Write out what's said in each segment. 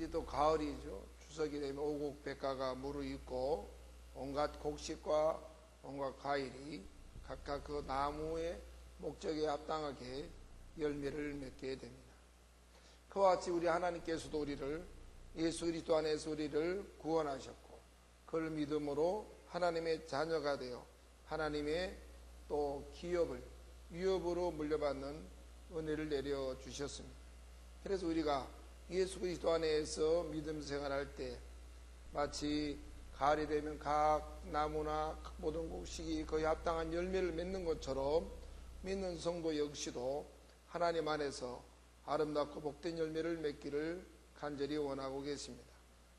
이제 또 가을이죠. 추석이 되면 오곡백과가 무르익고 온갖 곡식과 온갖 과일이 각각 그 나무의 목적에 합당하게 열매를 맺게 됩니다. 그와 같이 우리 하나님께서도 우리를 예수 그리스도 안에서 우리를 구원하셨고 그를 믿음으로 하나님의 자녀가 되어 하나님의 또 기업을 위업으로 물려받는 은혜를 내려주셨습니다. 그래서 우리가 예수 그리스도 안에서 믿음 생활할 때 마치 가을이 되면 각 나무나 모든 곡식이 거의 합당한 열매를 맺는 것처럼 믿는 성도 역시도 하나님 안에서 아름답고 복된 열매를 맺기를 간절히 원하고 계십니다.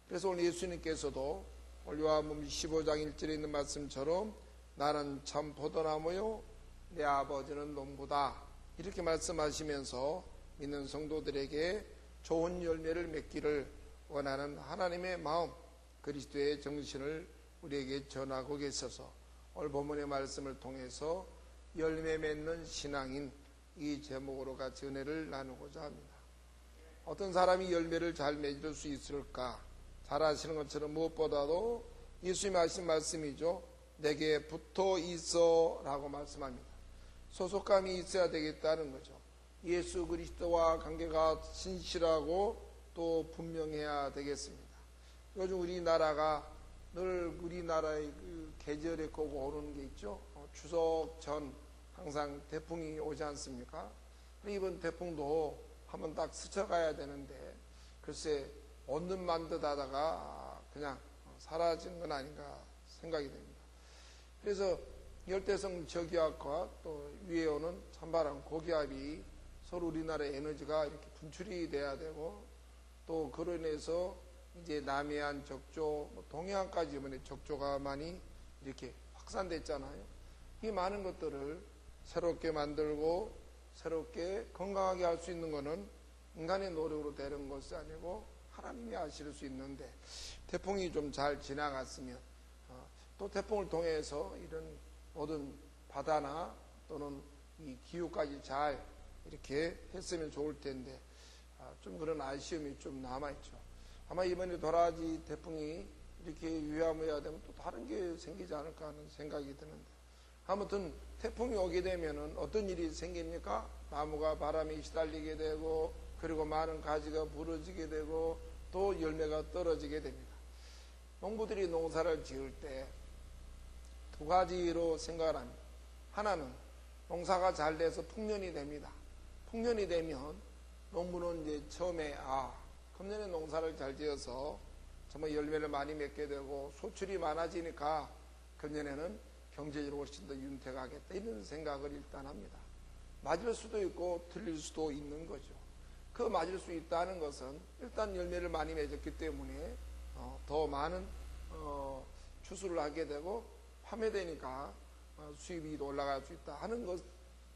그래서 오늘 예수님께서도 오늘 요한복음 15장 1절에 있는 말씀처럼 나는 참 포도나무요 내 아버지는 농부다 이렇게 말씀하시면서 믿는 성도들에게 좋은 열매를 맺기를 원하는 하나님의 마음 그리스도의 정신을 우리에게 전하고 계셔서 오늘 본문의 말씀을 통해서 열매 맺는 신앙인 이 제목으로 같이 은혜를 나누고자 합니다. 어떤 사람이 열매를 잘 맺을 수 있을까? 잘 아시는 것처럼 무엇보다도 예수님이 하신 말씀이죠. 내게 붙어 있어 라고 말씀합니다. 소속감이 있어야 되겠다는 거죠. 예수 그리스도와 관계가 신실하고 또 분명해야 되겠습니다. 요즘 우리나라가 늘 우리나라의 그 계절에 꼭 오르는 게 있죠. 추석 전 항상 태풍이 오지 않습니까? 이번 태풍도 한번 딱 스쳐가야 되는데 글쎄 온듯 만듯 하다가 그냥 사라진 건 아닌가 생각이 됩니다. 그래서 열대성 저기압과 또 위에 오는 찬바람 고기압이 서로 우리나라의 에너지가 이렇게 분출이 돼야 되고 또 그로 인해서 이제 남해안 적조, 동해안까지 이번에 적조가 많이 이렇게 확산됐잖아요. 이 많은 것들을 새롭게 만들고 새롭게 건강하게 할 수 있는 것은 인간의 노력으로 되는 것이 아니고 하나님이 하실 수 있는데 태풍이 좀 잘 지나갔으면 또 태풍을 통해서 이런 모든 바다나 또는 이 기후까지 잘 이렇게 했으면 좋을 텐데 좀 그런 아쉬움이 좀 남아있죠. 아마 이번에 도라지 태풍이 이렇게 유야무야 되면 또 다른 게 생기지 않을까 하는 생각이 드는데 아무튼 태풍이 오게 되면은 어떤 일이 생깁니까? 나무가 바람이 시달리게 되고 그리고 많은 가지가 부러지게 되고 또 열매가 떨어지게 됩니다. 농부들이 농사를 지을 때 두 가지로 생각을 합니다. 하나는 농사가 잘 돼서 풍년이 됩니다. 풍년이 되면 농부는 이제 처음에 금년에 농사를 잘 지어서 정말 열매를 많이 맺게 되고 소출이 많아지니까 금년에는 경제적으로 훨씬 더 윤택하겠다 이런 생각을 일단 합니다. 맞을 수도 있고 틀릴 수도 있는 거죠. 그 맞을 수 있다는 것은 일단 열매를 많이 맺었기 때문에 더 많은 추수를 하게 되고 판매되니까 수입이 올라갈 수 있다 하는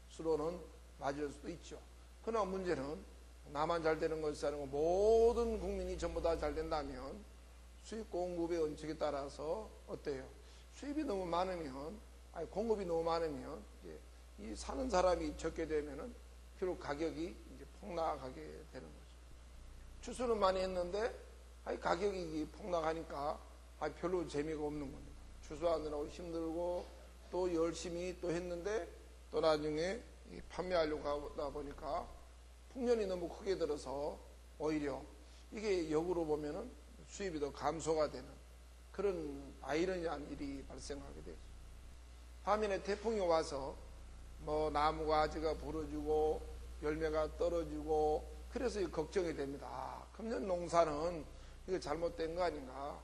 것으로는 맞을 수도 있죠. 그러나 문제는 나만 잘 되는 것이 아니고 모든 국민이 전부 다 잘 된다면 수입 공급의 원칙에 따라서 어때요? 수입이 너무 많으면 공급이 너무 많으면 이제 이 사는 사람이 적게 되면은 결국 가격이 이제 폭락하게 되는 거죠. 추수는 많이 했는데 가격이 폭락하니까 별로 재미가 없는 겁니다. 추수하느라고 힘들고 또 열심히 또 했는데 또 나중에 판매하려고 하다 보니까 풍년이 너무 크게 들어서 오히려 이게 역으로 보면은 수입이 더 감소가 되는 그런 아이러니한 일이 발생하게 되죠. 반면에 태풍이 와서 나무가 가지가 부러지고 열매가 떨어지고 그래서 걱정이 됩니다. 금년 농사는 이거 잘못된 거 아닌가?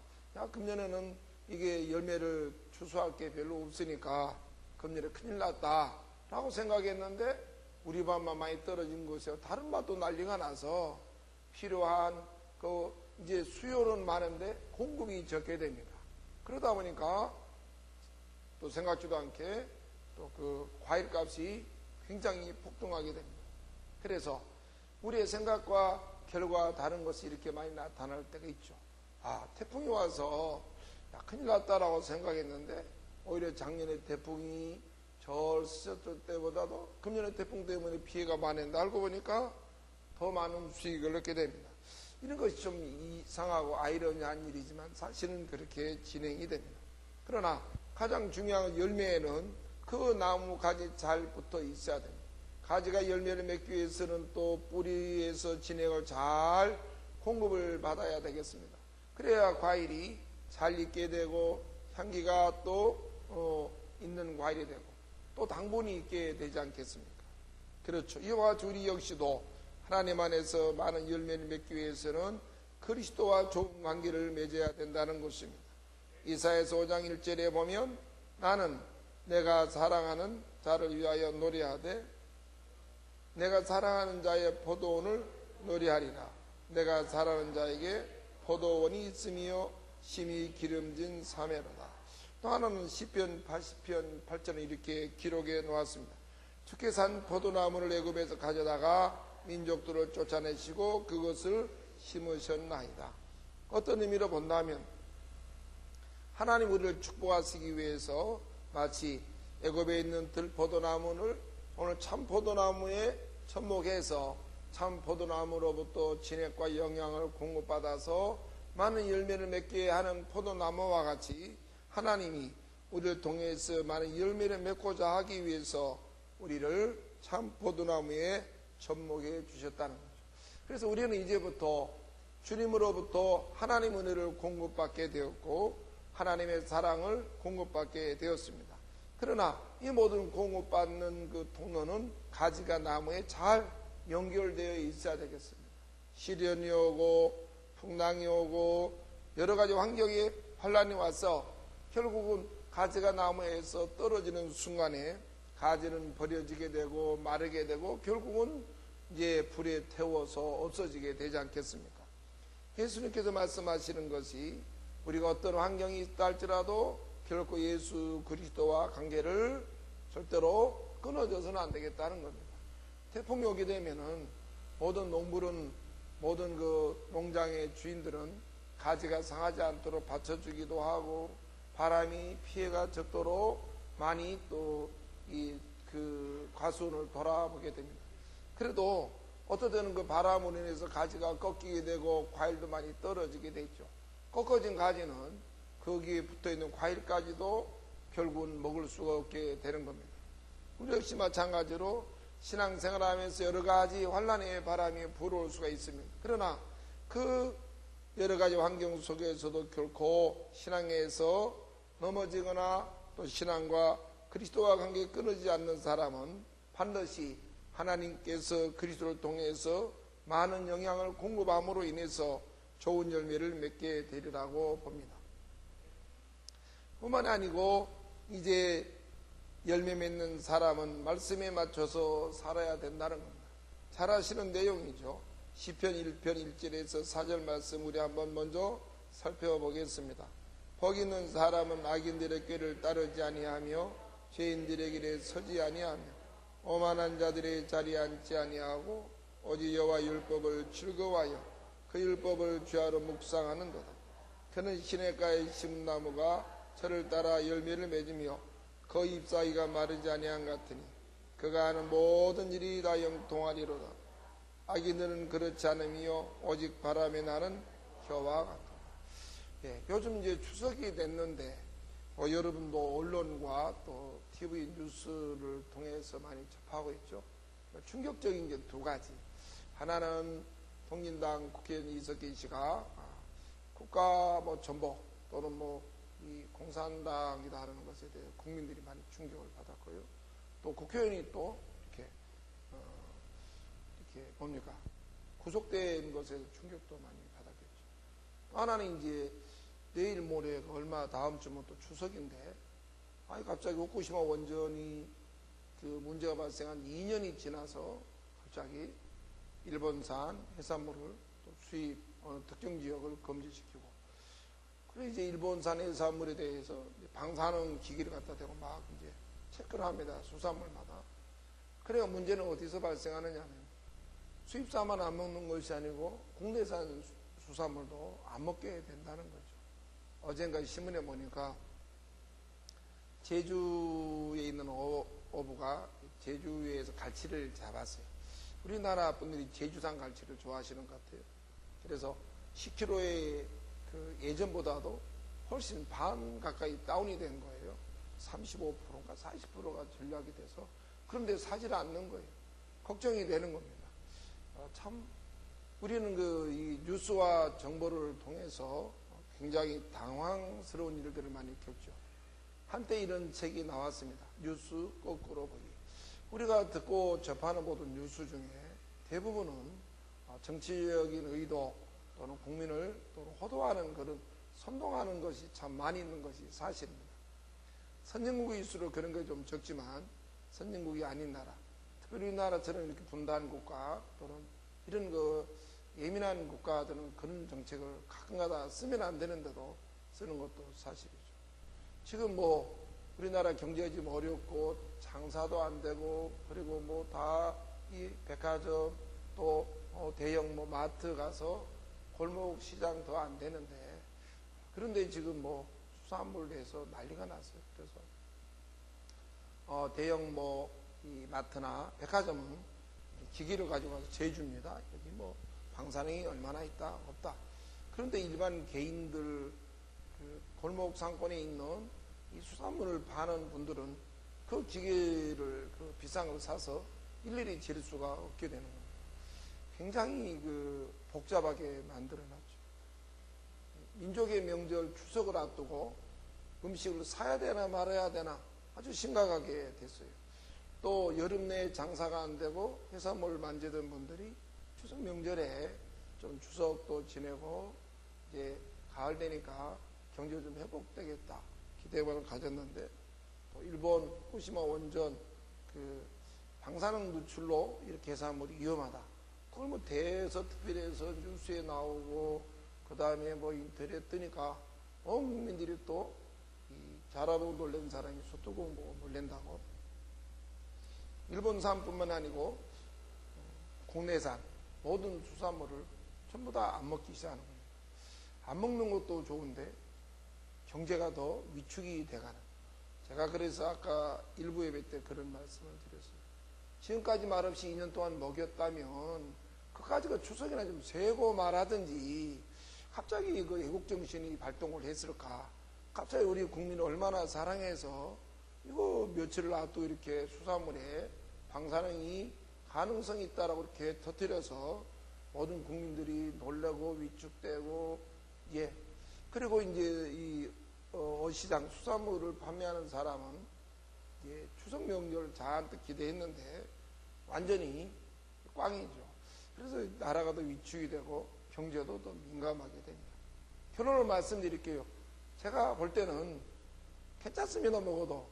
금년에는 이게 열매를 추수할 게 별로 없으니까 금년에 큰일 났다 라고 생각했는데 우리 밭만 많이 떨어진 것이요 다른 밭도 난리가 나서 필요한 이제 수요는 많은데 공급이 적게 됩니다. 그러다 보니까 또 생각지도 않게 또 그 과일 값이 굉장히 폭등하게 됩니다. 그래서 우리의 생각과 결과 다른 것이 이렇게 많이 나타날 때가 있죠. 태풍이 와서 큰일 났다라고 생각했는데 오히려 작년에 태풍이 절 쓰셨을 때보다도 금년에 태풍 때문에 피해가 많았는데 알고 보니까 더 많은 수익을 얻게 됩니다. 이런 것이 좀 이상하고 아이러니한 일이지만 사실은 그렇게 진행이 됩니다. 그러나 가장 중요한 열매에는 그 나무 가지 잘 붙어 있어야 됩니다. 가지가 열매를 맺기 위해서는 또 뿌리에서 진액을 잘 공급을 받아야 되겠습니다. 그래야 과일이 잘 익게 되고 향기가 또 있는 과일이 되고 또 당분이 있게 되지 않겠습니까? 그렇죠. 이와 같이 우리 역시도 하나님 안에서 많은 열매를 맺기 위해서는 그리스도와 좋은 관계를 맺어야 된다는 것입니다. 이사야서 5장 1절에 보면 나는 내가 사랑하는 자를 위하여 노래하되 내가 사랑하는 자의 포도원을 노래하리라. 내가 사랑하는 자에게 포도원이 있으며 심히 기름진 사매로다. 또 하나는 시편 80편 8절에 이렇게 기록해 놓았습니다. 주께 산 포도나무를 애굽에서 가져다가 민족들을 쫓아내시고 그것을 심으셨나이다. 어떤 의미로 본다면 하나님 우리를 축복하시기 위해서 마치 애굽에 있는 들포도나무를 오늘 참 포도나무에 접목해서 참 포도나무로부터 진액과 영양을 공급받아서 많은 열매를 맺게 하는 포도나무와 같이 하나님이 우리를 통해서 많은 열매를 맺고자 하기 위해서 우리를 참 포도나무에 접목해 주셨다는 거죠. 그래서 우리는 이제부터 주님으로부터 하나님 은혜를 공급받게 되었고 하나님의 사랑을 공급받게 되었습니다. 그러나 이 모든 공급받는 그 통로는 가지가 나무에 잘 연결되어 있어야 되겠습니다. 시련이 오고 풍랑이 오고 여러 가지 환경에 환란이 와서 결국은 가지가 나무에서 떨어지는 순간에 가지는 버려지게 되고 마르게 되고 결국은 이제 불에 태워서 없어지게 되지 않겠습니까? 예수님께서 말씀하시는 것이 우리가 어떤 환경이 있다 할지라도 결코 예수 그리스도와 관계를 절대로 끊어져서는 안 되겠다는 겁니다. 태풍이 오게 되면은 모든 농부는 모든 그 농장의 주인들은 가지가 상하지 않도록 받쳐주기도 하고 바람이 피해가 적도록 많이 또 그 과수원을 돌아보게 됩니다. 그래도 어떨 때는 그 바람으로 인해서 가지가 꺾이게 되고 과일도 많이 떨어지게 되죠. 꺾어진 가지는 거기에 붙어있는 과일까지도 결국은 먹을 수가 없게 되는 겁니다. 우리 역시 마찬가지로 신앙생활 하면서 여러 가지 환란의 바람이 불어올 수가 있습니다. 그러나 그 여러 가지 환경 속에서도 결코 신앙에서 넘어지거나 또 신앙과 그리스도와 관계가 끊어지지 않는 사람은 반드시 하나님께서 그리스도를 통해서 많은 영향을 공급함으로 인해서 좋은 열매를 맺게 되리라고 봅니다. 뿐만 아니고 이제 열매 맺는 사람은 말씀에 맞춰서 살아야 된다는 겁니다. 잘 아시는 내용이죠. 시편 1편 1절에서 4절 말씀 우리 한번 먼저 살펴보겠습니다. 복 있는 사람은 악인들의 꾀를 따르지 아니하며 죄인들의 길에 서지 아니하며 오만한 자들의 자리에 앉지 아니하고 오직 여호와 율법을 즐거워하여 그 율법을 주야로 묵상하는도다. 그는 시냇가에 심은 나무가 저를 따라 열매를 맺으며 그 잎사귀가 마르지 아니한 같으니 그가 하는 모든 일이 다 영통하리로다. 악인들은 그렇지 않으며 오직 바람에 나는 겨와 같다. 요즘 이제 추석이 됐는데 여러분도 언론과 또 TV 뉴스를 통해서 많이 접하고 있죠. 충격적인 게 두 가지. 하나는 통진당 국회의원 이석기 씨가 국가 전복 또는 이 공산당이다 하는 것에 대해 국민들이 많이 충격을 받았고요. 또 국회의원이 또 이렇게 뭡니까? 구속된 것에 충격도 많이 받았겠죠. 또 하나는 이제 내일 모레가 얼마 다음 주면 또 추석인데, 갑자기 후쿠시마 원전이 그 문제가 발생한 2년이 지나서 갑자기 일본산 해산물을 또 수입 어느 특정 지역을 금지시키고, 그래 이제 일본산 해산물에 대해서 방사능 기기를 갖다 대고 막 이제 체크를 합니다. 수산물마다. 그래야 문제는 어디서 발생하느냐면 수입산만 안 먹는 것이 아니고 국내산 수산물도 안 먹게 된다는 거죠. 어젠가 신문에 보니까 제주에 있는 어부가 제주에서 갈치를 잡았어요. 우리나라 분들이 제주산 갈치를 좋아하시는 것 같아요. 그래서 10kg의 그 예전보다도 훨씬 반 가까이 다운이 된 거예요. 35%인가 40%가 전략이 돼서. 그런데 사질 않는 거예요. 걱정이 되는 겁니다. 참 우리는 이 뉴스와 정보를 통해서 굉장히 당황스러운 일들을 많이 겪죠. 한때 이런 책이 나왔습니다. 뉴스 거꾸로 보기. 우리가 듣고 접하는 모든 뉴스 중에 대부분은 정치적인 의도 또는 국민을 또는 호도하는 그런 선동하는 것이 참 많이 있는 것이 사실입니다. 선진국일수록 그런 게 좀 적지만 선진국이 아닌 나라, 특별히 우리나라처럼 이렇게 분단 국가 또는 이런 예민한 국가들은 그런 정책을 가끔가다 쓰면 안 되는데도 쓰는 것도 사실이죠. 지금 우리나라 경제가 지금 어렵고 장사도 안 되고 그리고 다 이 백화점 또 대형 마트 가서 골목 시장 더 안 되는데 그런데 지금 수산물 내서 난리가 났어요. 그래서 대형 이 마트나 백화점은 기기를 가져가서 재줍니다. 여기 방사능이 얼마나 있다 없다. 그런데 일반 개인들 골목 상권에 있는 이 수산물을 파는 분들은 그 기계를 비싼 걸 사서 일일이 질 수가 없게 되는 겁니다. 굉장히 복잡하게 만들어놨죠. 민족의 명절 추석을 앞두고 음식을 사야 되나 말아야 되나 아주 심각하게 됐어요. 또 여름 내에 장사가 안 되고 해산물 만지던 분들이 추석 명절에 좀 추석도 지내고 이제 가을 되니까 경제 좀 회복되겠다 기대감을 가졌는데 또 일본 후쿠시마 원전 방사능 누출로 이렇게 해산물이 위험하다. 그걸 대서특필해서 뉴스에 나오고 그 다음에 인터넷 뜨니까 온 국민들이 또 잘하고 놀란 사람이 소뚜껑 보고 놀란다고. 일본산뿐만 아니고 국내산 모든 수산물을 전부 다 안 먹기 시작하는 겁니다. 안 먹는 것도 좋은데 경제가 더 위축이 돼가는. 제가 그래서 아까 일부 예배 때 그런 말씀을 드렸어요. 지금까지 말없이 2년 동안 먹였다면 그까지가 추석이나 좀 세고 말하든지 갑자기 애국정신이 발동을 했을까? 갑자기 우리 국민을 얼마나 사랑해서 이거 며칠을 놔두고 이렇게 수산물에 방사능이 가능성이 있다라고 이렇게 터뜨려서 모든 국민들이 놀라고 위축되고 그리고 이제 이 어시장 수산물을 판매하는 사람은 추석 명절 잔뜩 기대했는데 완전히 꽝이죠. 그래서 나라가 더 위축이 되고 경제도 더 민감하게 됩니다. 결론을 말씀드릴게요. 제가 볼 때는 괜찮습니다. 먹어도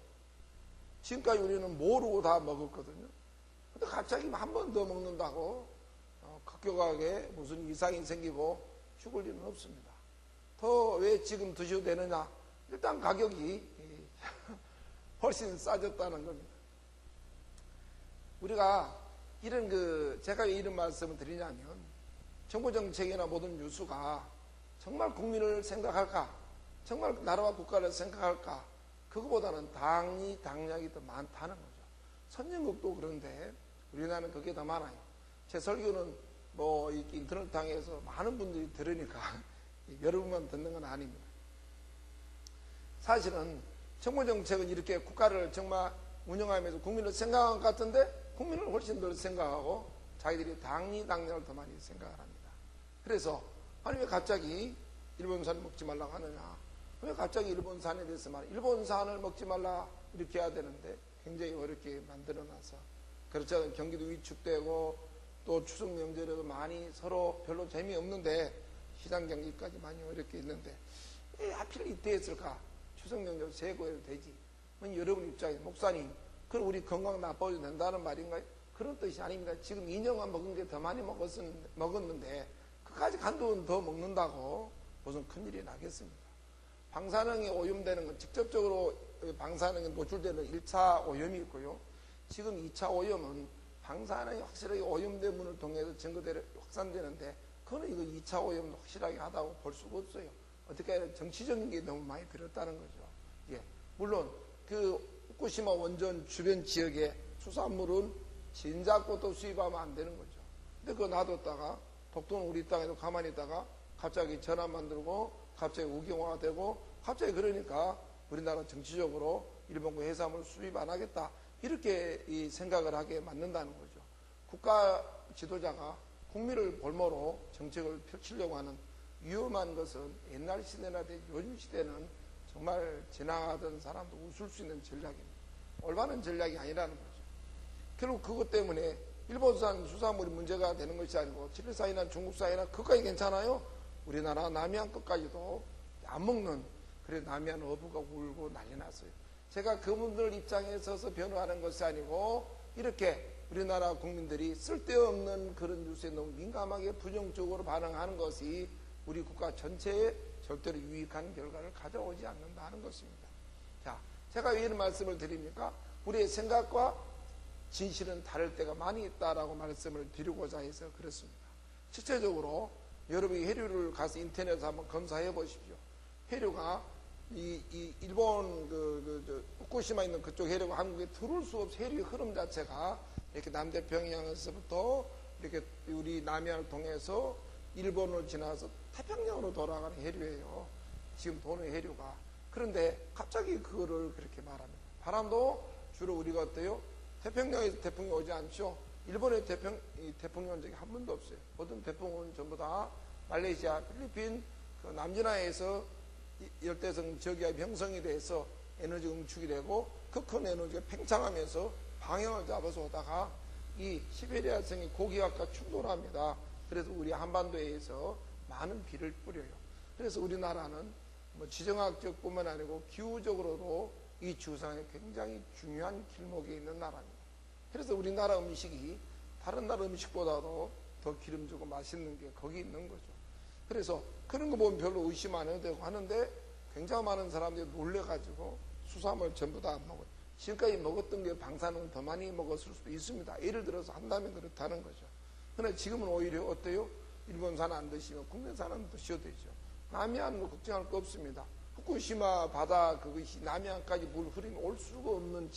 지금까지 우리는 모르고 다 먹었거든요. 근데 갑자기 한 번 더 먹는다고 급격하게 무슨 이상이 생기고 죽을 일은 없습니다. 더 왜 지금 드셔도 되느냐? 일단 가격이 훨씬 싸졌다는 겁니다. 우리가 제가 왜 이런 말씀을 드리냐면 정부 정책이나 모든 뉴스가 정말 국민을 생각할까? 정말 나라와 국가를 생각할까? 그거보다는 당량이 더 많다는 거죠. 선진국도 그런데 우리나라는 그게 더 많아요. 제 설교는 인터넷상에서 많은 분들이 들으니까 여러분만 듣는 건 아닙니다. 사실은 정부 정책은 이렇게 국가를 정말 운영하면서 국민을 생각한 것 같은데 국민을 훨씬 더 생각하고 자기들이 당량을 더 많이 생각을 합니다. 그래서 아니 왜 갑자기 일본산을 먹지 말라고 하느냐? 왜 갑자기 일본산에 대해서 일본산을 먹지 말라 이렇게 해야 되는데 굉장히 어렵게 만들어놔서 그렇지 않으면 경기도 위축되고 또 추석 명절에도 많이 서로 별로 재미없는데 시장 경기까지 많이 어렵게 있는데 왜 하필 이때 했을까? 추석 명절 세고해도 되지. 여러분 입장에 목사님 그럼 우리 건강 나빠져도 된다는 말인가요? 그런 뜻이 아닙니다. 지금 2년간 먹은 게 더 많이 먹었는데 그까지 한두 더 먹는다고 무슨 큰일이 나겠습니까? 방사능이 오염되는 건 직접적으로 방사능에 노출되는 1차 오염이 있고요. 지금 2차 오염은 방사능이 확실하게 오염된 문을 통해서 증거대로 확산되는데 그거는 이거 2차 오염도 확실하게 하다고 볼 수가 없어요. 어떻게 정치적인 게 너무 많이 들었다는 거죠. 물론 후쿠시마 원전 주변 지역에 수산물은 진작부터 수입하면 안 되는 거죠. 근데 그거 놔뒀다가 독도는 우리 땅에도 가만히 있다가 갑자기 전함 만들고 갑자기 우경화가 되고 갑자기 그러니까 우리나라 정치적으로 일본과 해상을 수입 안 하겠다 이렇게 이 생각을 하게 만든다는 거죠. 국가 지도자가 국민을 볼모로 정책을 펼치려고 하는 위험한 것은 옛날 시대나 요즘 시대는 정말 지나가던 사람도 웃을 수 있는 전략입니다. 올바른 전략이 아니라는 거죠. 결국 그것 때문에 일본산 수산물이 문제가 되는 것이 아니고 칠레산이나 중국산이나 그까지 괜찮아요. 우리나라 남해안 끝까지도 안 먹는 그래 남해안 어부가 울고 난리 났어요. 제가 그분들 입장에 서서 변호하는 것이 아니고 이렇게 우리나라 국민들이 쓸데없는 그런 뉴스에 너무 민감하게 부정적으로 반응하는 것이 우리 국가 전체에 절대로 유익한 결과를 가져오지 않는다는 것입니다. 자, 제가 왜 이런 말씀을 드립니까? 우리의 생각과 진실은 다를 때가 많이 있다라고 말씀을 드리고자 해서 그렇습니다. 실제적으로 여러분이 해류를 가서 인터넷에 한번 검사해 보십시오. 해류가 일본 후쿠시마 있는 그쪽 해류가 한국에 들어올 수 없이 해류의 흐름 자체가 이렇게 남태평양에서부터 이렇게 우리 남해안을 통해서 일본을 지나서 태평양으로 돌아가는 해류예요. 지금 도는 해류가. 그런데 갑자기 그거를 그렇게 말합니다. 바람도 주로 우리가 어때요? 태평양에서 태풍이 오지 않죠. 일본의 태풍이 온 적이 한 번도 없어요. 모든 태풍은 전부 다 말레이시아, 필리핀, 그 남진해에서 열대성 저기압이 형성이 돼서 에너지 응축이 되고 그 큰 에너지가 팽창하면서 방향을 잡아서 오다가 이 시베리아성이 고기압과 충돌합니다. 그래서 우리 한반도에서 많은 비를 뿌려요. 그래서 우리나라는 뭐 지정학적 뿐만 아니고 기후적으로도 이 지구상에 굉장히 중요한 길목에 있는 나라입니다. 그래서 우리나라 음식이 다른 나라 음식보다도 더 기름지고 맛있는 게 거기 있는 거죠. 그래서 그런 거 보면 별로 의심 안 해도 되고 하는데 굉장히 많은 사람들이 놀래가지고 수산물 전부 다 안 먹어요. 지금까지 먹었던 게 방사능을 더 많이 먹었을 수도 있습니다. 예를 들어서 한다면 그렇다는 거죠. 그런데 지금은 오히려 어때요? 일본산 안 드시면 국내산은 드셔도 되죠. 남해안 뭐 걱정할 거 없습니다. 후쿠시마 바다 그것이 남해안까지 물 흐름이 올 수가 없는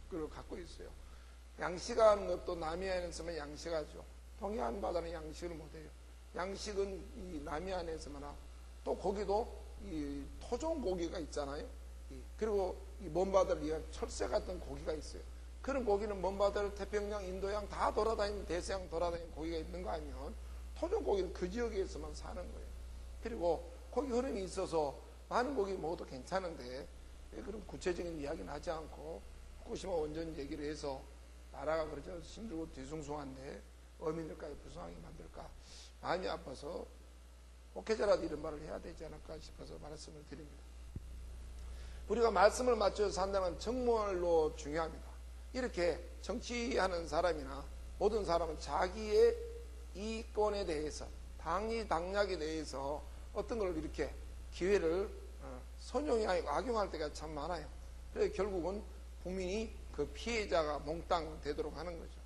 걸 갖고 있어요. 양식하는 것도 남해안에서만 양식하죠. 동해안 바다는 양식을 못해요. 양식은 이 남해안에서만 하고 또 거기도 이 토종 고기가 있잖아요. 그리고 이 먼바다를 위한 철새 같은 고기가 있어요. 그런 고기는 먼바다를 태평양, 인도양 다 돌아다니는 대서양 돌아다니는 고기가 있는 거 아니면 토종 고기는 그 지역에서만 사는 거예요. 그리고 고기 흐름이 있어서 많은 고기 먹어도 괜찮은데 왜 그런 구체적인 이야기는 하지 않고 후쿠시마 원전 얘기를 해서 나라가 그렇죠 힘들고 뒤숭숭한데 어민들까지 불쌍하게 만들까 마음이 아파서 목회자라도 이런 말을 해야 되지 않을까 싶어서 말씀을 드립니다. 우리가 말씀을 맞춰서 산다는 정말로 중요합니다. 이렇게 정치하는 사람이나 모든 사람은 자기의 이권에 대해서 당락에 대해서 어떤 걸 이렇게 기회를 선용이 아니고 악용할 때가 참 많아요. 그래서 결국은 국민이 그 피해자가 몽땅 되도록 하는 거죠.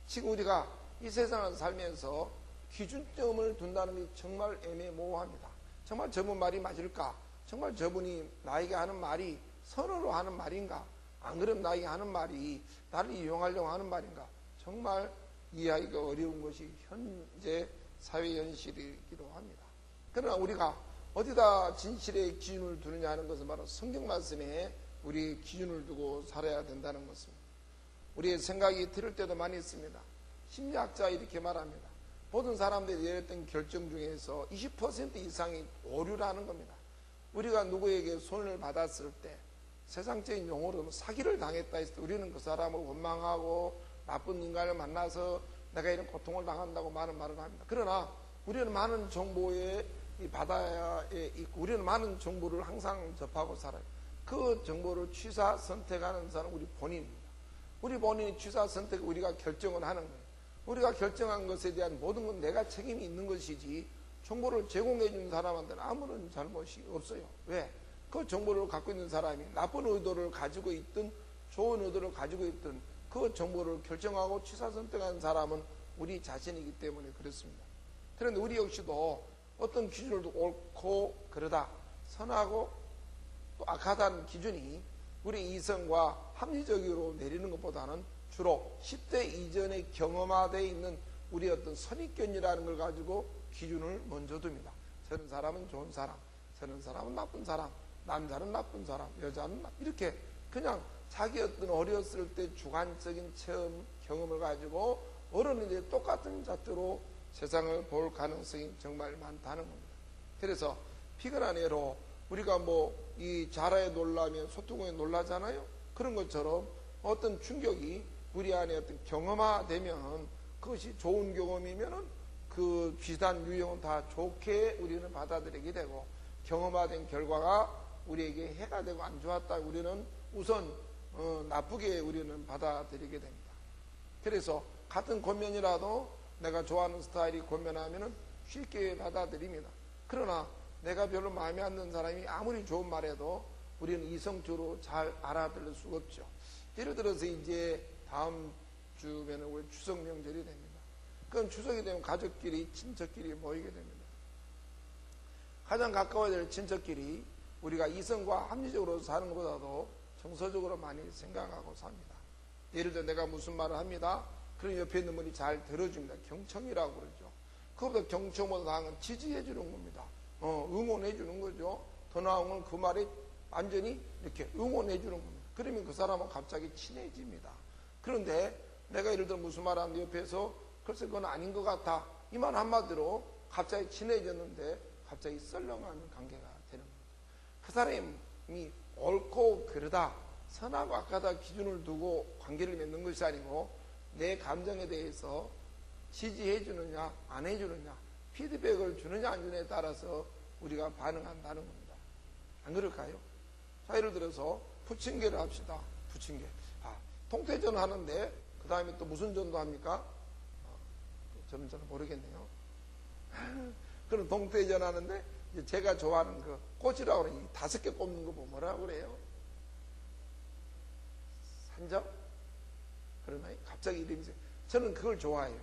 지금 우리가 이 세상을 살면서 기준점을 둔다는 게 정말 애매모호합니다. 정말 저분 말이 맞을까? 정말 저분이 나에게 하는 말이 선으로 하는 말인가? 안 그러면 나에게 하는 말이 나를 이용하려고 하는 말인가? 정말 이해하기가 어려운 것이 현재 사회 현실이기도 합니다. 그러나 우리가 어디다 진실의 기준을 두느냐 하는 것은 바로 성경 말씀에 우리 기준을 두고 살아야 된다는 것입니다. 우리의 생각이 틀릴 때도 많이 있습니다. 심리학자 이렇게 말합니다. 모든 사람들이 내렸던 결정 중에서 20% 이상이 오류라는 겁니다. 우리가 누구에게 손을 받았을 때 세상적인 용어로 사기를 당했다 했을 때 우리는 그 사람을 원망하고 나쁜 인간을 만나서 내가 이런 고통을 당한다고 많은 말을 합니다. 그러나 우리는 많은 정보에 이 바다에 있고 우리는 많은 정보를 항상 접하고 살아요. 그 정보를 취사 선택하는 사람은 우리 본인입니다. 우리 본인이 취사 선택 우리가 결정을 하는 거예요. 우리가 결정한 것에 대한 모든 건 내가 책임이 있는 것이지 정보를 제공해 주는 사람한테는 아무런 잘못이 없어요. 왜? 그 정보를 갖고 있는 사람이 나쁜 의도를 가지고 있든 좋은 의도를 가지고 있든 그 정보를 결정하고 취사 선택한 사람은 우리 자신이기 때문에 그렇습니다. 그런데 우리 역시도 어떤 기준을 두고 옳고 그러다 선하고 또 악하다는 기준이 우리 이성과 합리적으로 내리는 것보다는 주로 10대 이전에 경험화되어 있는 우리의 어떤 선입견이라는 걸 가지고 기준을 먼저 둡니다. 저런 사람은 좋은 사람, 저런 사람은 나쁜 사람, 남자는 나쁜 사람, 여자는 이렇게 그냥 자기 어떤 어렸을 때 주관적인 체험, 경험을 가지고 어른이 이제 똑같은 잣대로 세상을 볼 가능성이 정말 많다는 겁니다. 그래서 피곤한 애로 우리가 뭐 이 자라에 놀라면 소뚜껑에 놀라잖아요. 그런 것처럼 어떤 충격이 우리 안에 어떤 경험화되면 그것이 좋은 경험이면은 그 비슷한 유형은 다 좋게 우리는 받아들이게 되고, 경험화된 결과가 우리에게 해가 되고 안 좋았다 우리는 우선 나쁘게 우리는 받아들이게 됩니다. 그래서 같은 권면이라도 내가 좋아하는 스타일이 권면하면은 쉽게 받아들입니다. 그러나 내가 별로 마음에 안 드는 사람이 아무리 좋은 말해도 우리는 이성적으로 잘 알아들을 수가 없죠. 예를 들어서 이제 다음 주면은 우리 추석 명절이 됩니다. 그건 추석이 되면 가족끼리, 친척끼리 모이게 됩니다. 가장 가까워야 될 친척끼리 우리가 이성과 합리적으로 사는 것보다도 정서적으로 많이 생각하고 삽니다. 예를 들어 내가 무슨 말을 합니다. 그럼 옆에 있는 분이 잘 들어줍니다. 경청이라고 그러죠. 그것보다 경청보다 나은 건 지지해 주는 겁니다. 응원해 주는 거죠. 더 나은 건 그 말에 완전히 이렇게 응원해 주는 겁니다. 그러면 그 사람은 갑자기 친해집니다. 그런데 내가 예를 들어 무슨 말 하는데 옆에서 글쎄 그건 아닌 것 같아, 이 말 한마디로 갑자기 친해졌는데 갑자기 썰렁한 관계가 되는 겁니다. 그 사람이 옳고 그르다, 선하고 악하다 기준을 두고 관계를 맺는 것이 아니고 내 감정에 대해서 지지해 주느냐 안 해주느냐, 피드백을 주느냐 안 주느냐에 따라서 우리가 반응한다는 겁니다. 안 그럴까요? 자, 예를 들어서 부침개를 합시다. 부침개. 통태전 하는데 그 다음에 또 무슨 전도 합니까? 저는 모르겠네요. 그럼 통태전 하는데 이제 제가 좋아하는 그 꽃이라고 그래요. 5개 꼽는 거 보면 뭐라고 그래요? 산적? 그러나요? 갑자기 이름이 있어요. 저는 그걸 좋아해요.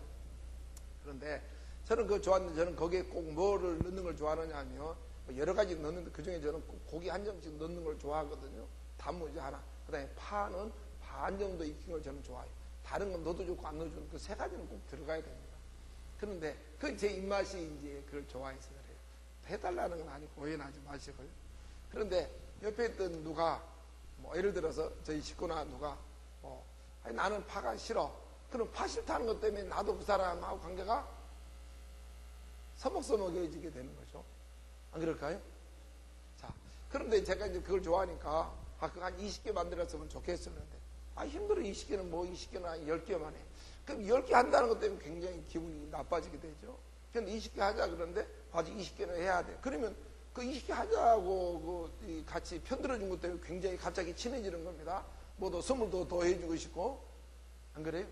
그런데 저는 그거 좋아하는데 저는 거기에 꼭 뭐를 넣는 걸 좋아하느냐 하면 여러 가지 넣는데 그 중에 저는 고기 한 점씩 넣는 걸 좋아하거든요. 단무지 하나. 그 다음에 파는 반 정도 익힌 걸 저는 좋아해요. 다른 건 넣어도 좋고 안 넣어도 좋고 그 3가지는 꼭 들어가야 됩니다. 그런데 그건 제 입맛이 이제 그걸 좋아해서 그래요. 해달라는 건 아니고 오해하지 마시고요. 그런데 옆에 있던 누가 뭐 예를 들어서 저희 식구나 누가 아니 나는 파가 싫어. 그럼 파 싫다는 것 때문에 나도 그 사람하고 관계가 서먹서먹해지게 되는 거죠. 안 그럴까요? 자, 그런데 제가 이제 그걸 좋아하니까 그거 한 20개 만들었으면 좋겠었는데 힘들어. 20개는 뭐 20개나 10개만 해. 그럼 10개 한다는 것 때문에 굉장히 기분이 나빠지게 되죠. 그런데 20개 하자 그러는데 아직 20개는 해야 돼. 그러면 그 20개 하자고 같이 편들어준 것 때문에 굉장히 갑자기 친해지는 겁니다. 뭐 더 선물도 더 해주고 싶고. 안 그래요?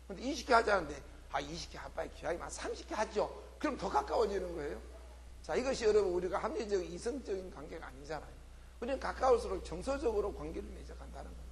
근데 20개 하자는데 20개 한바에 기왕이면 30개 하죠. 그럼 더 가까워지는 거예요. 자, 이것이 여러분 우리가 합리적 이성적인 관계가 아니잖아요. 우리는 가까울수록 정서적으로 관계를 맺어간다는 겁니다.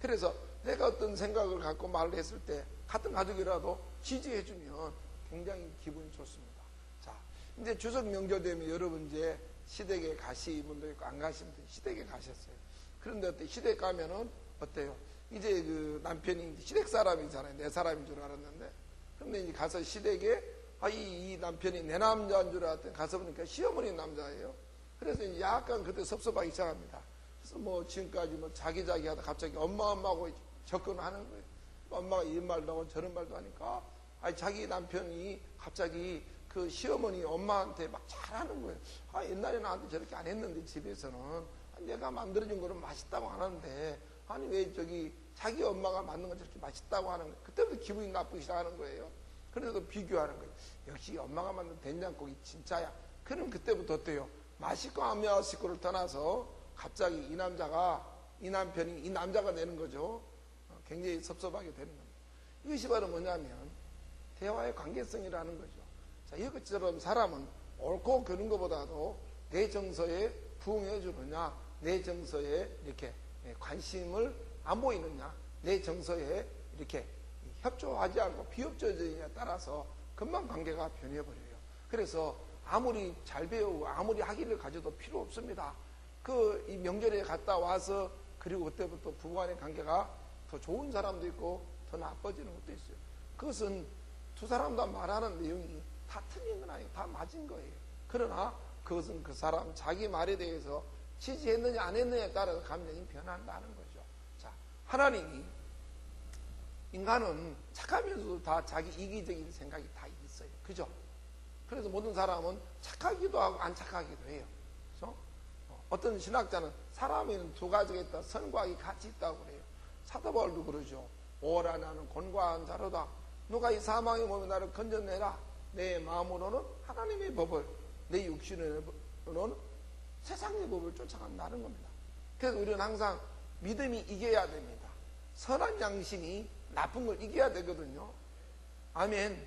그래서 내가 어떤 생각을 갖고 말을 했을 때 같은 가족이라도 지지해주면 굉장히 기분이 좋습니다. 자, 이제 추석 명절 되면 여러분 이제 시댁에 가시는 분도 있고 안 가시는 분도 시댁에 가셨어요. 그런데 어때? 시댁 가면은 어때요? 이제 그 남편이 시댁 사람이잖아요. 내 사람인 줄 알았는데. 근데 이제 가서 시댁에 이 남편이 내 남자인 줄 알았더니 가서 보니까 시어머니 남자예요. 그래서 이제 약간 그때 섭섭하기 시작합니다. 그래서 뭐 지금까지 뭐 자기 하다 갑자기 엄마하고 접근하는 거예요. 엄마가 이런 말도 하고 저런 말도 하니까 자기 남편이 갑자기 그 시어머니 엄마한테 막 잘하는 거예요. 옛날에 나한테 저렇게 안 했는데 집에서는 내가 만들어준 거는 맛있다고 하는데 왜 자기 엄마가 만든 건 저렇게 맛있다고 하는 거예요. 그때부터 기분이 나쁘기 시작하는 거예요. 그래서 비교하는 거예요. 역시 엄마가 만든 된장국이 진짜야. 그럼 그때부터 어때요? 맛있고 안 맛있고를 떠나서 갑자기 이 남편이 이 남자가 되는 거죠. 굉장히 섭섭하게 되는 겁니다. 이것이 바로 뭐냐면 대화의 관계성이라는 거죠. 자, 이것처럼 사람은 옳고 그른 것보다도 내 정서에 부응해 주느냐, 내 정서에 이렇게 관심을 안 보이느냐, 내 정서에 이렇게 협조하지 않고 비협조적이냐에 따라서 금방 관계가 변해버려요. 그래서 아무리 잘 배우고 아무리 학위를 가져도 필요 없습니다. 이 명절에 갔다 와서 그리고 그때부터 부부간의 관계가 더 좋은 사람도 있고 더 나빠지는 것도 있어요. 그것은 두 사람 다 말하는 내용이 다 틀린 건 아니고 다 맞은 거예요. 그러나 그것은 그 사람 자기 말에 대해서 지지했느냐 안 했느냐에 따라서 감정이 변한다는 거죠. 자, 하나님이 인간은 착하면서도 다 자기 이기적인 생각이 다 있어요. 그죠? 그래서 모든 사람은 착하기도 하고 안 착하기도 해요. 그죠? 어떤 신학자는 사람에는 두 가지가 있다. 선과 악이 같이 있다고 그래요. 사도 바울도 그러죠. 오라 나는 곤고한 자로다. 누가 이 사망의 몸에 나를 건져내라. 내 마음으로는 하나님의 법을, 내 육신으로는 세상의 법을 쫓아간다는 겁니다. 그래서 우리는 항상 믿음이 이겨야 됩니다. 선한 양심이 나쁜 걸 이겨야 되거든요. 아멘.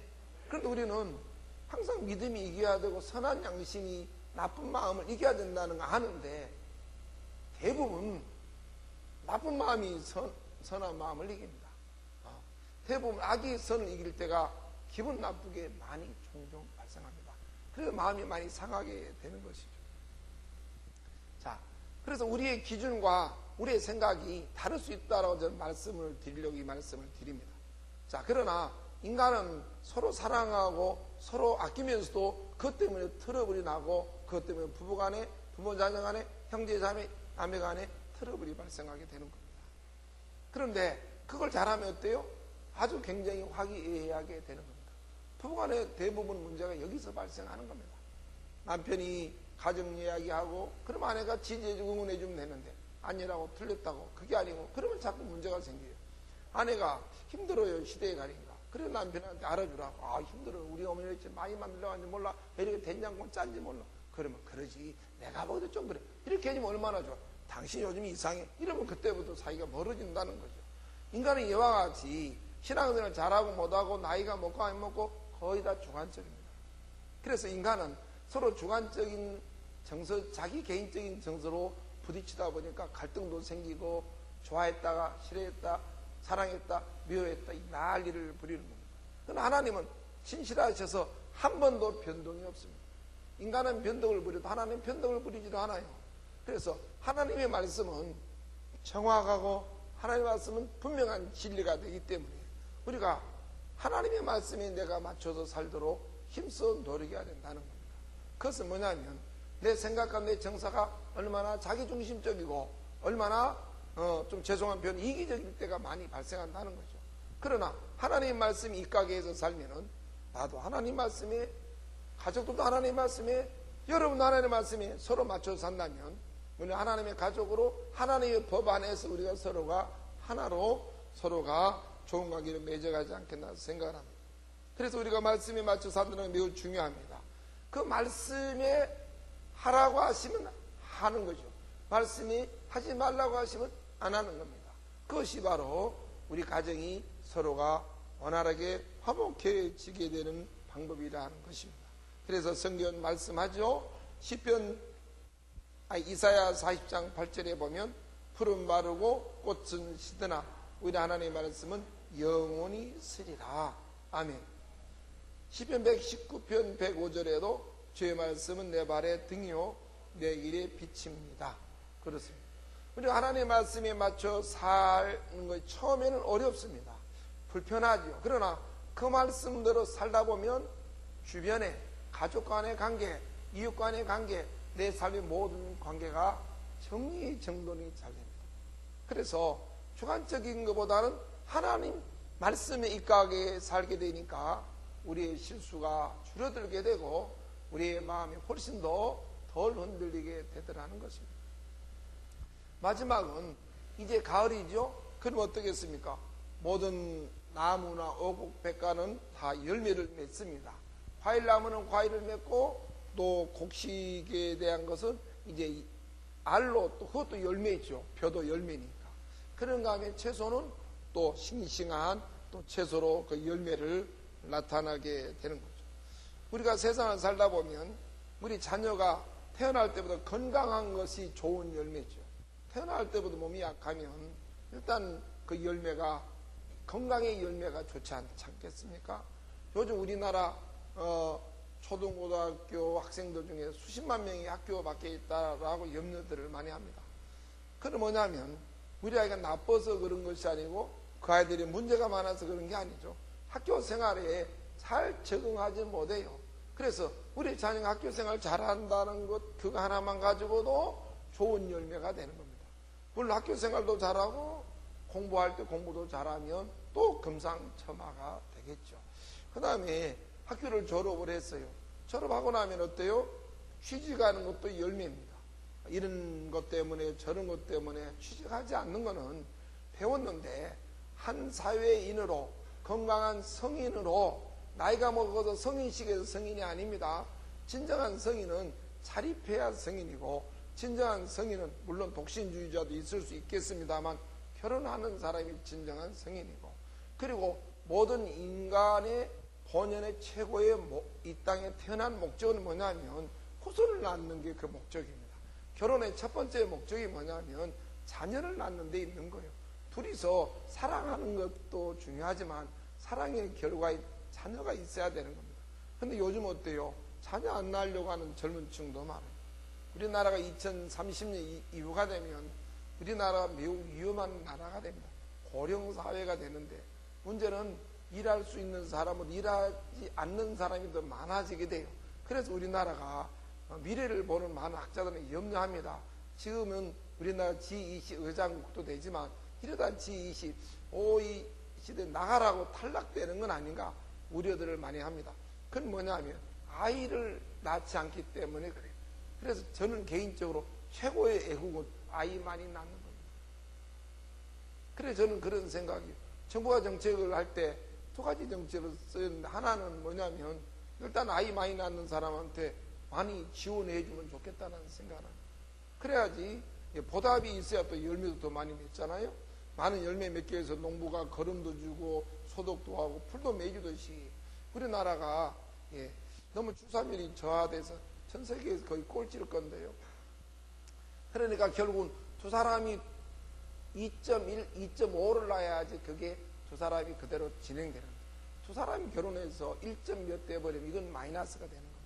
그런데 우리는 항상 믿음이 이겨야 되고 선한 양심이 나쁜 마음을 이겨야 된다는 거 아는데 대부분 나쁜 마음이 선한 마음을 이깁니다. 대부분 악이 선을 이길 때가 기분 나쁘게 많이 종종 발생합니다. 그래서 마음이 많이 상하게 되는 것이죠. 자, 그래서 우리의 기준과 우리의 생각이 다를 수 있다라고 저는 말씀을 드리려고 이 말씀을 드립니다. 자, 그러나 인간은 서로 사랑하고 서로 아끼면서도 그것 때문에 트러블이 나고 그것 때문에 부부 간에, 부모 자녀 간에, 형제 자매, 남매 간에 트러블이 발생하게 되는 겁니다. 그런데 그걸 잘하면 어때요? 아주 굉장히 화기애애하게 되는 겁니다. 부부 간에 대부분 문제가 여기서 발생하는 겁니다. 남편이 가정 이야기하고 그러면 아내가 지지해주고 응원해주면 되는데 아니라고 틀렸다고 그게 아니고 그러면 자꾸 문제가 생겨요. 아내가 힘들어요. 시대에 가니까. 그래 남편한테 알아주라고. 아 힘들어. 우리 어머니가 많이 만들어가는지 몰라. 왜 이렇게 된장국 짠지 몰라. 그러면 그러지. 내가 보기도 좀 그래. 이렇게 해주면 얼마나 좋아. 당신 요즘 이상해. 이러면 그때부터 사이가 멀어진다는 거죠. 인간은 이와 같이 신앙생활을 잘하고 못하고 나이가 먹고 안 먹고 거의 다 주관적입니다. 그래서 인간은 서로 주관적인 정서, 자기 개인적인 정서로 부딪히다 보니까 갈등도 생기고 좋아했다가 싫어했다, 사랑했다, 미워했다 이 난리를 부리는 겁니다. 그러나 하나님은 신실하셔서 한 번도 변동이 없습니다. 인간은 변동을 부려도 하나님은 변동을 부리지도 않아요. 그래서 하나님의 말씀은 정확하고 하나님의 말씀은 분명한 진리가 되기 때문에 우리가 하나님의 말씀에 내가 맞춰서 살도록 힘써 노력해야 된다는 겁니다. 그것은 뭐냐면 내 생각과 내 정서가 얼마나 자기중심적이고 얼마나 좀 죄송한 표현 이기적일 때가 많이 발생한다는 거죠. 그러나 하나님의 말씀이 입각해서 살면은 나도 하나님 말씀에 가족들도 하나님 말씀에 여러분도 하나님의 말씀에 서로 맞춰서 산다면 우리 하나님의 가족으로 하나님의 법 안에서 우리가 서로가 하나로 서로가 좋은 관계를 맺어가지 않겠나 생각을 합니다. 그래서 우리가 말씀에 맞춰 산다는 건 매우 중요합니다. 그 말씀에 하라고 하시면 하는 거죠. 말씀이 하지 말라고 하시면 안 하는 겁니다. 그것이 바로 우리 가정이 서로가 원활하게 화목해지게 되는 방법이라는 것입니다. 그래서 성경 말씀하죠. 이사야 40장 8절에 보면 푸른 마르고 꽃은 시드나 우리 하나님의 말씀은 영원히 쓰리라. 아멘. 시편 119편 105절에도 주의 말씀은 내 발의 등이요 내 길의 빛입니다. 그렇습니다. 우리 하나님의 말씀에 맞춰 사는 것 처음에는 어렵습니다. 불편하죠. 그러나 그 말씀대로 살다 보면 주변에 가족 간의 관계, 이웃 간의 관계, 내 삶의 모든 관계가 정리정돈이 잘 됩니다. 그래서 주관적인 것보다는 하나님 말씀에 입각하게 살게 되니까 우리의 실수가 줄어들게 되고 우리의 마음이 훨씬 더 덜 흔들리게 되더라는 것입니다. 마지막은 이제 가을이죠. 그럼 어떻겠습니까? 모든 나무나 오곡백과는 다 열매를 맺습니다. 과일나무는 과일을 맺고 또 곡식에 대한 것은 이제 알로 또 그것도 열매죠. 벼도 열매니까. 그런가 하면 채소는 또 싱싱한 또 채소로 그 열매를 나타나게 되는 거죠. 우리가 세상을 살다 보면 우리 자녀가 태어날 때보다 건강한 것이 좋은 열매죠. 태어날 때보다 몸이 약하면 일단 그 열매가 건강의 열매가 좋지 않겠습니까? 요즘 우리나라 초등고등학교 학생들 중에 수십만 명이 학교 밖에 있다라고 염려들을 많이 합니다. 그건 뭐냐면 우리 아이가 나빠서 그런 것이 아니고 그 아이들이 문제가 많아서 그런 게 아니죠. 학교 생활에 잘 적응하지 못해요. 그래서 우리 자녀가 학교 생활 잘한다는 것 그거 하나만 가지고도 좋은 열매가 되는 겁니다. 물론 학교 생활도 잘하고 공부할 때 공부도 잘하면 또 금상첨화가 되겠죠. 그 다음에 학교를 졸업을 했어요. 졸업하고 나면 어때요? 취직하는 것도 열매입니다. 이런 것 때문에 저런 것 때문에 취직하지 않는 것은 배웠는데 한 사회인으로 건강한 성인으로 나이가 먹어서 성인식에서 성인이 아닙니다. 진정한 성인은 자립해야 성인이고 진정한 성인은 물론 독신주의자도 있을 수 있겠습니다만 결혼하는 사람이 진정한 성인이고 그리고 모든 인간의 본연의 최고의 이 땅에 태어난 목적은 뭐냐면 후손을 낳는 게 그 목적입니다. 결혼의 첫 번째 목적이 뭐냐면 자녀를 낳는 데 있는 거예요. 둘이서 사랑하는 것도 중요하지만 사랑의 결과에 자녀가 있어야 되는 겁니다. 근데 요즘 어때요? 자녀 안 낳으려고 하는 젊은 층도 많아요. 우리나라가 2030년 이후가 되면 우리나라가 매우 위험한 나라가 됩니다. 고령사회가 되는데 문제는 일할 수 있는 사람은 일하지 않는 사람이 더 많아지게 돼요. 그래서 우리나라가 미래를 보는 많은 학자들은 염려합니다. 지금은 우리나라 G20 의장국도 되지만 이러다 G20, 이 시대에 나가라고 탈락되는 건 아닌가 우려들을 많이 합니다. 그건 뭐냐면 아이를 낳지 않기 때문에 그래요. 그래서 저는 개인적으로 최고의 애국은 아이 많이 낳는 겁니다. 그래서 저는 그런 생각이에요. 정부가 정책을 할 때 두 가지 정책을 쓰는데 하나는 뭐냐면 일단 아이 많이 낳는 사람한테 많이 지원해 주면 좋겠다는 생각은 그래야지 보답이 있어야 또 열매도 더 많이 맺잖아요. 많은 열매 맺기 위해서 농부가 거름도 주고 소독도 하고 풀도 매주듯이 우리나라가 너무 출산율이 저하돼서 전 세계에서 거의 꼴찌일 건데요. 그러니까 결국은 두 사람이 2.1, 2.5를 낳아야지 그게 두 사람이 그대로 진행되는 거예요. 두 사람이 결혼해서 1점 몇 대 버리면 이건 마이너스가 되는 겁니다.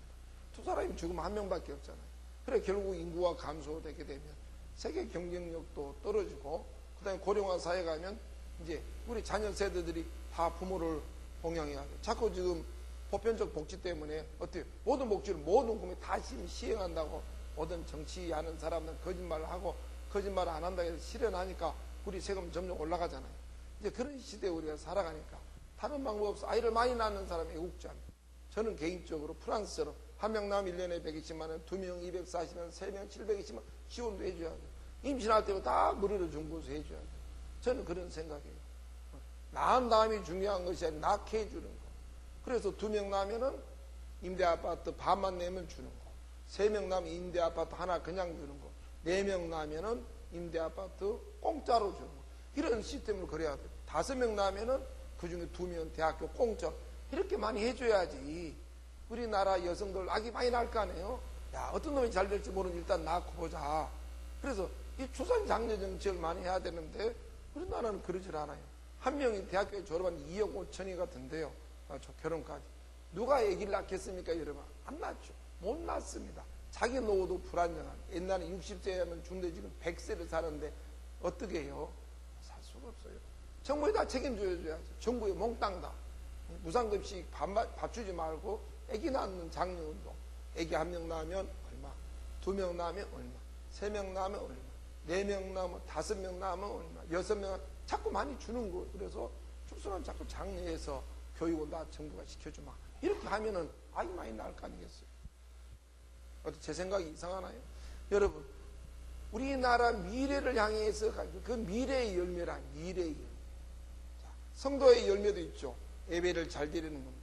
두 사람이 죽으면 한 명밖에 없잖아요. 그래 결국 인구가 감소되게 되면 세계 경쟁력도 떨어지고 그다음에 고령화 사회 가면 이제 우리 자녀 세대들이 다 부모를 봉양해야 돼요. 자꾸 지금 보편적 복지 때문에 어때요? 모든 복지를 모든 국민이 다 시행한다고 모든 정치하는 사람은 거짓말을 하고 거짓말을 안 한다고 해서 실현하니까 우리 세금 점점 올라가잖아요. 이제 그런 시대에 우리가 살아가니까 다른 방법 없어. 아이를 많이 낳는 사람이 애국자입니다. 저는 개인적으로 프랑스처럼 한 명 낳으면 1년에 120만 원, 2명 240만, 3명 720만 원 지원도 해줘야 돼요. 임신할 때도 다 무료로 정부에서 해줘야 돼요. 저는 그런 생각이에요. 낳은 다음이 중요한 것이 아니라 낳게 해주는 거. 그래서 2명 낳으면은 임대아파트 반만 내면 주는 거. 3명 낳으면 임대아파트 하나 그냥 주는 거. 4명 낳으면은 임대아파트 공짜로 주는 거. 이런 시스템을 그래야 돼요. 5명 낳으면은 그 중에 2명 대학교 공짜. 이렇게 많이 해줘야지. 우리나라 여성들 아기 많이 낳을 거 아니에요? 야, 어떤 놈이 잘 될지 모르니 일단 낳고 보자. 그래서 이 출산 장려 정책을 많이 해야 되는데 우리나라는 그러질 않아요. 한 명이 대학교에 졸업한 2억 5천이가 든대요. 결혼까지. 누가 아기를 낳겠습니까, 여러분? 안 낳죠. 못 낳습니다. 자기 노후도 불안정한. 옛날에 60세면 중대 지금 100세를 사는데 어떻게 해요? 살 수가 없어요. 정부에 다 책임져야죠. 정부에 몽땅 다. 무상급식 밥 주지 말고 아기 낳는 장려운동. 아기 한 명 낳으면 얼마, 2명 낳으면 얼마, 3명 낳으면 얼마, 4명 낳으면 5명 낳으면 얼마, 6명 자꾸 많이 주는 거예요. 그래서 출산을 자꾸 장려해서 교육은 다 정부가 시켜주마. 이렇게 하면은 아이 많이 낳을 거 아니겠어요? 어떻게 제 생각이 이상하나요? 여러분, 우리나라 미래를 향해서 그 미래의 열매라, 미래의 열매. 성도의 열매도 있죠. 예배를 잘 드리는 겁니다.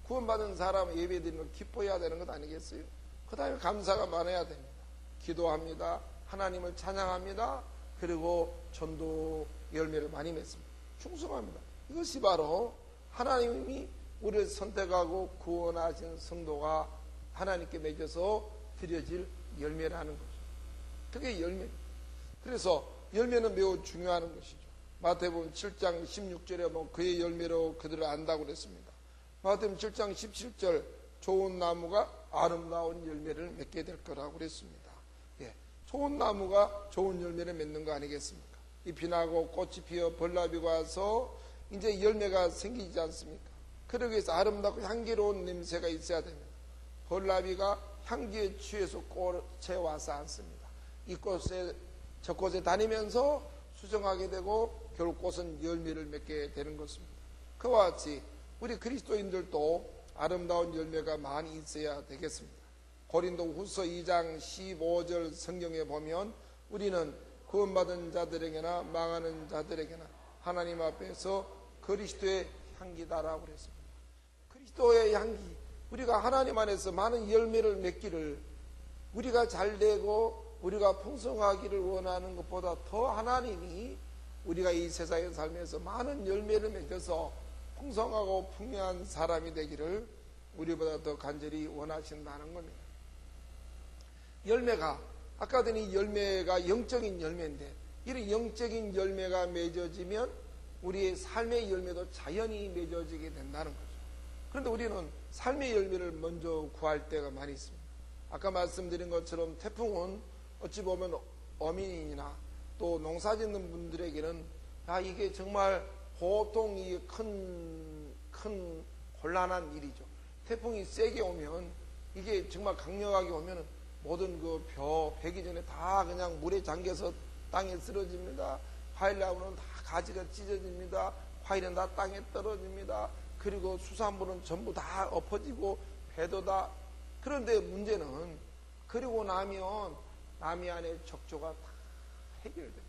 구원받은 사람은 예배 드리는 걸 기뻐해야 되는 것 아니겠어요? 그 다음에 감사가 많아야 됩니다. 기도합니다. 하나님을 찬양합니다. 그리고 전도 열매를 많이 맺습니다. 충성합니다. 이것이 바로 하나님이 우리를 선택하고 구원하신 성도가 하나님께 맺어서 드려질 열매라는 거죠. 그게 열매입니다. 그래서 열매는 매우 중요한 것이죠. 마태복음 7장 16절에 보면 그의 열매로 그들을 안다고 그랬습니다. 마태복음 7장 17절 좋은 나무가 아름다운 열매를 맺게 될 거라고 그랬습니다. 예, 좋은 나무가 좋은 열매를 맺는 거 아니겠습니까? 잎이 나고 꽃이 피어 벌나비가 와서 이제 열매가 생기지 않습니까? 그러기 위해서 아름답고 향기로운 냄새가 있어야 됩니다. 벌나비가 향기에 취해서 꽃에 와서 앉습니다. 이 꽃에 저 꽃에 다니면서 수정하게 되고 결국 꽃은 열매를 맺게 되는 것입니다. 그와 같이 우리 그리스도인들도 아름다운 열매가 많이 있어야 되겠습니다. 고린도 후서 2장 15절 성경에 보면 우리는 구원받은 자들에게나 망하는 자들에게나 하나님 앞에서 그리스도의 향기다라고 그랬습니다. 그리스도의 향기, 우리가 하나님 안에서 많은 열매를 맺기를, 우리가 잘되고 우리가 풍성하기를 원하는 것보다 더 하나님이 우리가 이 세상에 살면서 많은 열매를 맺어서 풍성하고 풍요한 사람이 되기를 우리보다 더 간절히 원하신다는 겁니다. 열매가, 아까 전에 열매가 영적인 열매인데, 이런 영적인 열매가 맺어지면 우리의 삶의 열매도 자연히 맺어지게 된다는 거죠. 그런데 우리는 삶의 열매를 먼저 구할 때가 많이 있습니다. 아까 말씀드린 것처럼 태풍은 어찌 보면 어민이나 또 농사 짓는 분들에게는 이게 정말 보통 큰 곤란한 일이죠. 태풍이 세게 오면, 이게 정말 강력하게 오면 모든 그 베기 전에 다 그냥 물에 잠겨서 땅에 쓰러집니다. 과일나무는 다 가지가 찢어집니다. 과일은 다 땅에 떨어집니다. 그리고 수산물은 전부 다 엎어지고 배도 다. 그런데 문제는 그리고 나면 남이 안에 적조가 다 해결됩니다.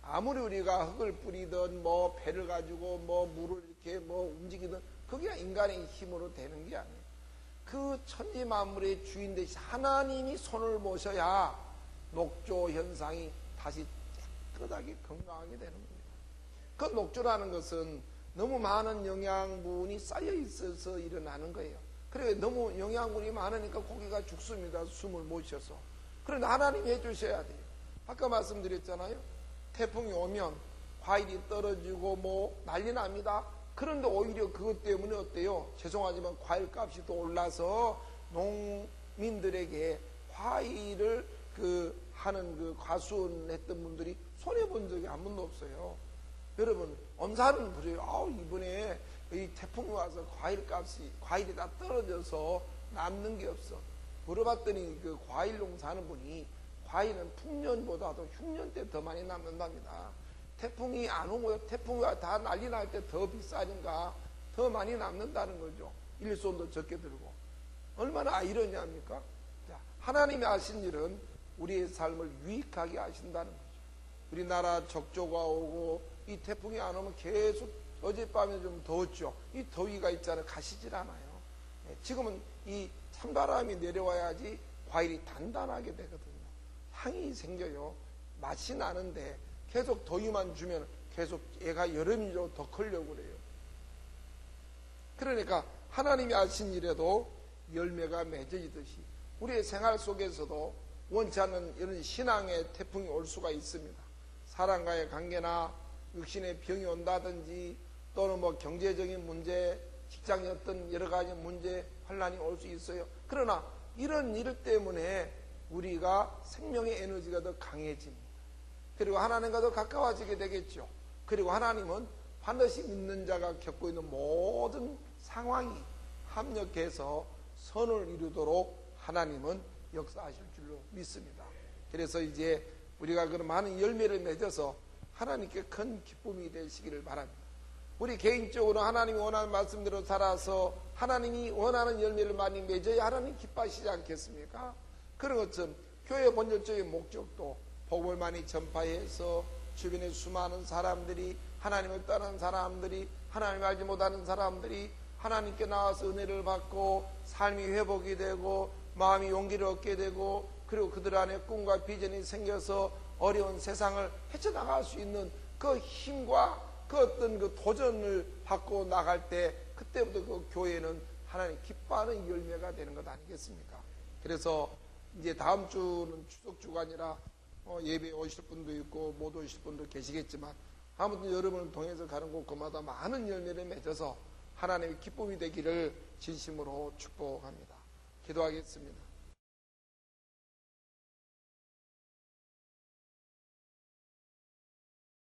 아무리 우리가 흙을 뿌리든 배를 가지고 물을 이렇게 움직이든 그게 인간의 힘으로 되는 게 아니에요. 그 천지 만물의 주인 되신 하나님이 손을 모셔야 녹조 현상이 다시 깨끗하게 건강하게 되는 겁니다. 그 녹조라는 것은 너무 많은 영양분이 쌓여 있어서 일어나는 거예요. 그래 너무 영양분이 많으니까 고기가 죽습니다. 숨을 못 쉬어서. 그런데 하나님이 해주셔야 돼요. 아까 말씀드렸잖아요. 태풍이 오면 과일이 떨어지고 난리 납니다. 그런데 오히려 그것 때문에 어때요? 죄송하지만 과일값이 더 올라서 농민들에게 과일을 하는 과수원했던 분들이 손해본 적이 한 번도 없어요. 여러분, 엄살은 그래요. 이번에 이 태풍이 와서 과일이 다 떨어져서 남는 게 없어. 물어봤더니 그 과일 농사하는 분이 과일은 풍년보다도 흉년 때 더 많이 남는답니다. 태풍이 안 오고요. 태풍이 다 난리 날 때 더 비싸니까 더 많이 남는다는 거죠. 일손도 적게 들고. 얼마나 아이러니합니까? 하나님이 하신 일은 우리의 삶을 유익하게 하신다는 거죠. 우리나라 적조가 오고 이 태풍이 안 오면 계속 어젯밤에 좀 더웠죠. 이 더위가 있잖아요. 가시질 않아요. 지금은 이 찬바람이 내려와야지 과일이 단단하게 되거든요. 향이 생겨요. 맛이 나는데 계속 더위만 주면 계속 얘가 여름이로 더 크려고 그래요. 그러니까 하나님이 하신 일에도 열매가 맺어지듯이 우리의 생활 속에서도 원치 않는 이런 신앙의 태풍이 올 수가 있습니다. 사람과의 관계나 육신의 병이 온다든지 또는 경제적인 문제, 직장의 어떤 여러 가지 문제, 환란이 올 수 있어요. 그러나 이런 일 때문에 우리가 생명의 에너지가 더 강해집니다. 그리고 하나님과 더 가까워지게 되겠죠. 그리고 하나님은 반드시 믿는 자가 겪고 있는 모든 상황이 합력해서 선을 이루도록 하나님은 역사하실 줄로 믿습니다. 그래서 이제 우리가 그런 많은 열매를 맺어서 하나님께 큰 기쁨이 되시기를 바랍니다. 우리 개인적으로 하나님이 원하는 말씀대로 살아서 하나님이 원하는 열매를 많이 맺어야 하나님 기뻐하시지 않겠습니까? 그런 것처럼 교회의 본질적인 목적도 복음을 많이 전파해서 주변에 수많은 사람들이, 하나님을 떠난 사람들이, 하나님을 알지 못하는 사람들이 하나님께 나와서 은혜를 받고 삶이 회복이 되고 마음이 용기를 얻게 되고 그리고 그들 안에 꿈과 비전이 생겨서 어려운 세상을 헤쳐나갈 수 있는 그 힘과 그 어떤 그 도전을 받고 나갈 때 그때부터 그 교회는 하나님 기뻐하는 열매가 되는 것 아니겠습니까? 그래서 이제 다음 주는 추석 주가 아니라 예배에 오실 분도 있고 못 오실 분도 계시겠지만 아무튼 여러분을 통해서 가는 곳마다 많은 열매를 맺어서 하나님의 기쁨이 되기를 진심으로 축복합니다. 기도하겠습니다.